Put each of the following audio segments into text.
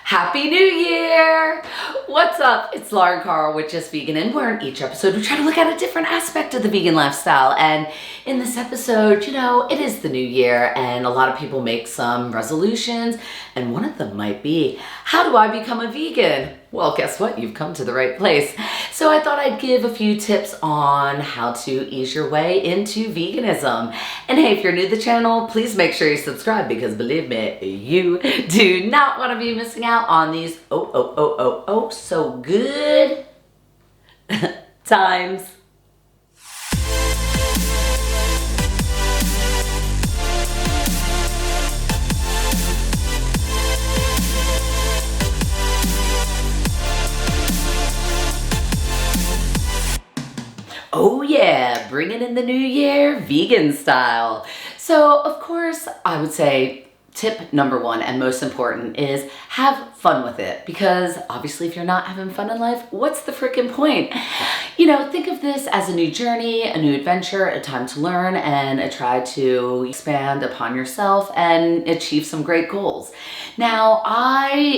Happy New Year! What's up? It's Lauren Carl with Just Veganin, where in each episode we try to look at a different aspect of the vegan lifestyle. And in this episode, it is the new year and a lot of people make some resolutions, and one of them might be, how do I become a vegan? Well, guess what? You've come to the right place. So I thought I'd give a few tips on how to ease your way into veganism. And hey, if you're new to the channel, please make sure you subscribe because believe me, you do not want to be missing out on these so good times. Oh yeah, bringing in the new year, vegan style. So of course, I would say tip number one and most important is have fun with it, because obviously if you're not having fun in life, what's the freaking point? Think of this as a new journey, a new adventure, a time to learn, and a try to expand upon yourself and achieve some great goals. Now,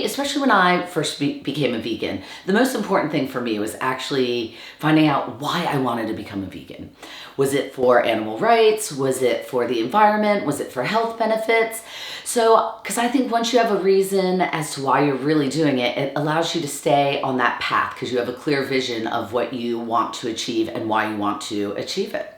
especially when I first became a vegan, the most important thing for me was actually finding out why I wanted to become a vegan. Was it for animal rights? Was it for the environment? Was it for health benefits? So, because I think once you have a reason as to why you're really doing it, it allows you to stay on that path because you have a clear vision of what you want to achieve and why you want to achieve it.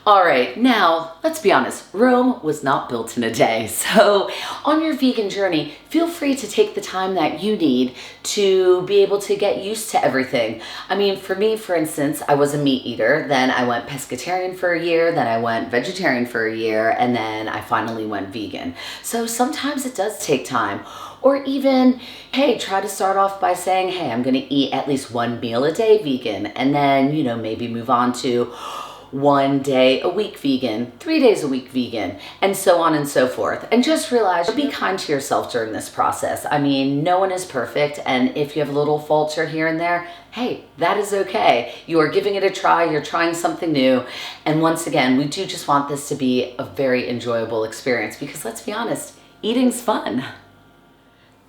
All right, now let's be honest, Rome was not built in a day. So on your vegan journey, feel free to take the time that you need to be able to get used to everything. I mean, for me, for instance, I was a meat eater, then I went pescatarian for a year, then I went vegetarian for a year, and then I finally went vegan. So sometimes it does take time. Or even, hey, try to start off by saying, hey, I'm gonna eat at least one meal a day vegan, and then, maybe move on to 1 day a week vegan, 3 days a week vegan, and so on and so forth. And just realize, be kind to yourself during this process. I mean, no one is perfect, and if you have a little falter here and there, hey, that is okay. You are giving it a try, you're trying something new, and once again, we do just want this to be a very enjoyable experience because let's be honest, eating's fun.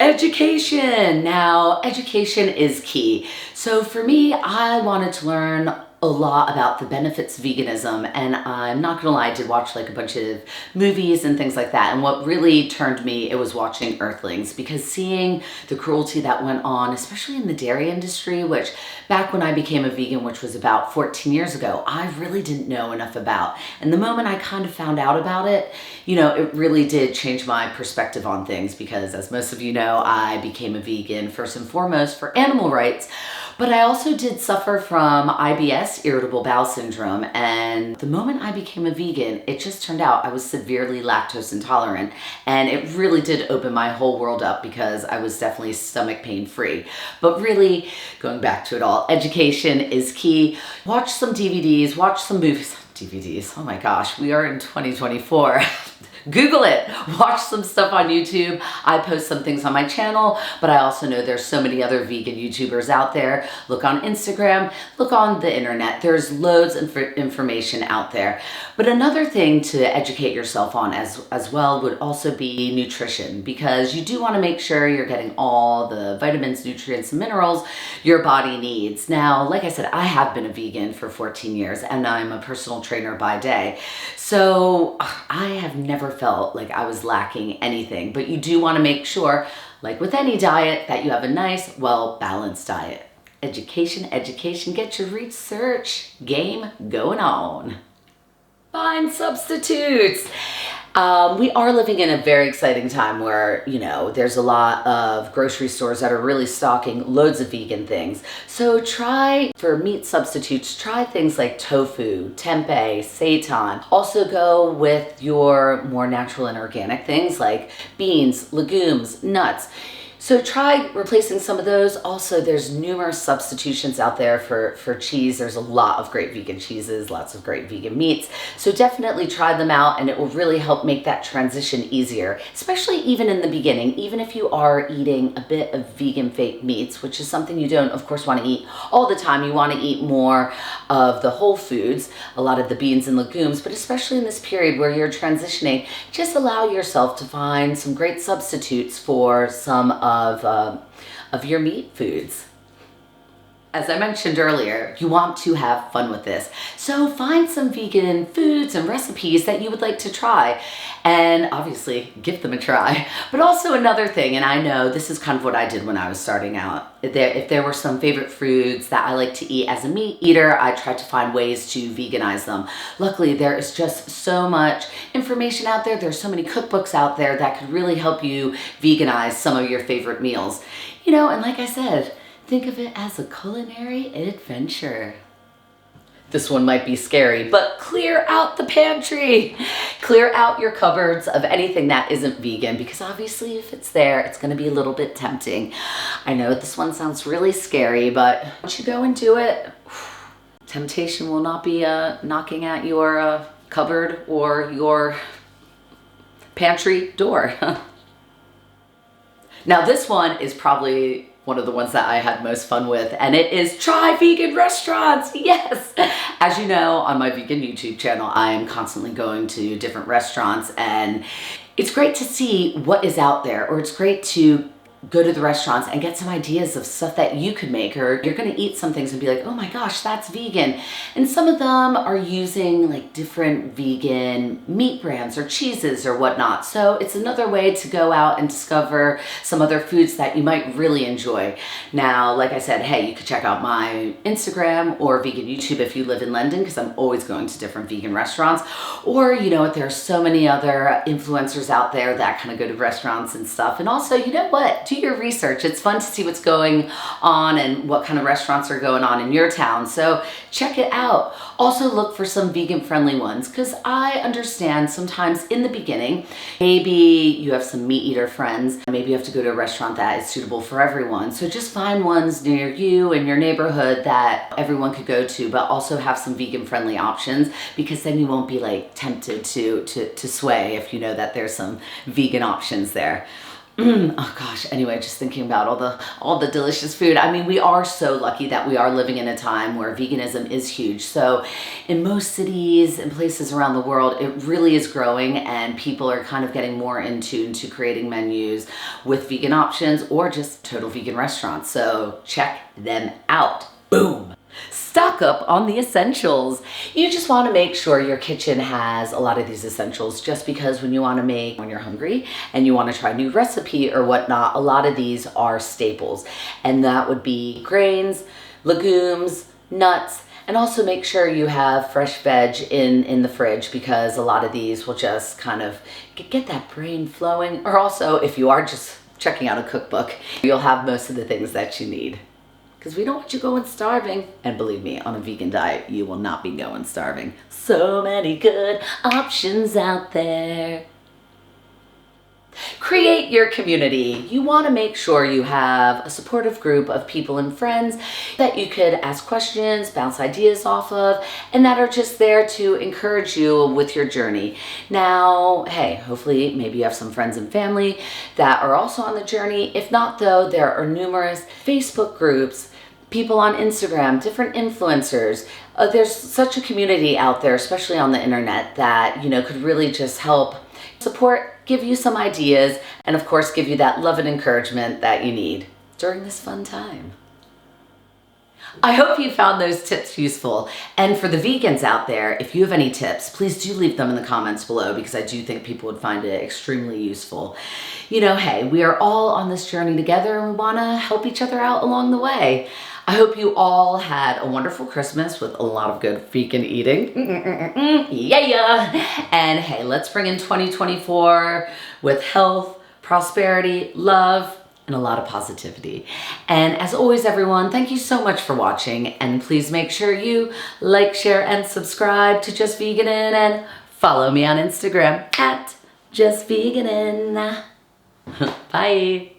Education. Now, education is key. So for me, I wanted to learn a lot about the benefits of veganism, and I'm not gonna lie, I did watch like a bunch of movies and things like that, and what really turned me, it was watching Earthlings, because seeing the cruelty that went on, especially in the dairy industry, which back when I became a vegan, which was about 14 years ago, I really didn't know enough about. And the moment I kind of found out about it, it really did change my perspective on things, because as most of you know, I became a vegan first and foremost for animal rights, but I also did suffer from IBS, irritable bowel syndrome, and the moment I became a vegan, it just turned out I was severely lactose intolerant, and it really did open my whole world up because I was definitely stomach pain free. But really, going back to it all, education is key. Watch some DVDs, watch some movies. DVDs, oh my gosh, we are in 2024. Google it, watch some stuff on YouTube. I post some things on my channel, but I also know there's so many other vegan YouTubers out there. Look on Instagram, look on the internet. There's loads of information out there. But another thing to educate yourself on as well would also be nutrition, because you do want to make sure you're getting all the vitamins, nutrients, and minerals your body needs. Now, like I said, I have been a vegan for 14 years and I'm a personal trainer by day. So I have never felt like I was lacking anything, but you do want to make sure, like with any diet, that you have a nice, well-balanced diet. Education, get your research game going on. Find substitutes. We are living in a very exciting time where, there's a lot of grocery stores that are really stocking loads of vegan things. So for meat substitutes, try things like tofu, tempeh, seitan. Also go with your more natural and organic things like beans, legumes, nuts. So try replacing some of those. Also, there's numerous substitutions out there for cheese. There's a lot of great vegan cheeses, lots of great vegan meats. So definitely try them out, and it will really help make that transition easier, especially even in the beginning. Even if you are eating a bit of vegan fake meats, which is something you don't, of course, want to eat all the time. You want to eat more of the whole foods, a lot of the beans and legumes, but especially in this period where you're transitioning, just allow yourself to find some great substitutes for some of your meat foods. As I mentioned earlier, you want to have fun with this. So find some vegan foods and recipes that you would like to try, and obviously give them a try. But also another thing, and I know this is kind of what I did when I was starting out. If there were some favorite foods that I like to eat as a meat eater, I tried to find ways to veganize them. Luckily, there is just so much information out there. There's so many cookbooks out there that could really help you veganize some of your favorite meals. You know, and like I said, think of it as a culinary adventure. This one might be scary, but clear out the pantry. Clear out your cupboards of anything that isn't vegan, because obviously if it's there, it's gonna be a little bit tempting. I know this one sounds really scary, but once you go and do it, temptation will not be knocking at your cupboard or your pantry door. Now this one is probably one of the ones that I had most fun with, and it is try vegan restaurants. Yes! As you know, on my vegan YouTube channel, I am constantly going to different restaurants, and it's great to see what is out there, or it's great to go to the restaurants and get some ideas of stuff that you could make, or you're gonna eat some things and be like, oh my gosh, that's vegan. And some of them are using like different vegan meat brands or cheeses or whatnot. So it's another way to go out and discover some other foods that you might really enjoy. Now, like I said, hey, you could check out my Instagram or vegan YouTube if you live in London, because I'm always going to different vegan restaurants. Or, you know what, there are so many other influencers out there that kind of go to restaurants and stuff. And also, you know what? Do your research. It's fun to see what's going on and what kind of restaurants are going on in your town. So check it out. Also look for some vegan friendly ones, because I understand sometimes in the beginning, maybe you have some meat eater friends, maybe you have to go to a restaurant that is suitable for everyone. So just find ones near you in your neighborhood that everyone could go to, but also have some vegan friendly options, because then you won't be like tempted to sway if you know that there's some vegan options there. Oh gosh, anyway, just thinking about all the delicious food. I mean, we are so lucky that we are living in a time where veganism is huge. So in most cities and places around the world, it really is growing, and people are kind of getting more in tune to creating menus with vegan options or just total vegan restaurants. So check them out. Boom. Stock up on the essentials. You just want to make sure your kitchen has a lot of these essentials, just because when you want to make, when you're hungry and you want to try a new recipe or whatnot, a lot of these are staples. And that would be grains, legumes, nuts, and also make sure you have fresh veg in the fridge, because a lot of these will just kind of get that brain flowing. Or also, if you are just checking out a cookbook, you'll have most of the things that you need. Because we don't want you going starving. And believe me, on a vegan diet, you will not be going starving. So many good options out there. Create your community. You want to make sure you have a supportive group of people and friends that you could ask questions, bounce ideas off of, and that are just there to encourage you with your journey. Now, hey, hopefully maybe you have some friends and family that are also on the journey. If not though, there are numerous Facebook groups, people on Instagram, different influencers. There's such a community out there, especially on the internet, that, you know, could really just help support, give you some ideas, and of course give you that love and encouragement that you need during this fun time. I hope you found those tips useful. And for the vegans out there, if you have any tips, please do leave them in the comments below, because I do think people would find it extremely useful. You know, hey, we are all on this journey together, and we want to help each other out along the way. I hope you all had a wonderful Christmas with a lot of good vegan eating. Yeah. And hey, let's bring in 2024 with health, prosperity, love, and a lot of positivity. And as always, everyone, thank you so much for watching. And please make sure you like, share, and subscribe to Just Veganin, and follow me on Instagram at Just Veganin. Bye.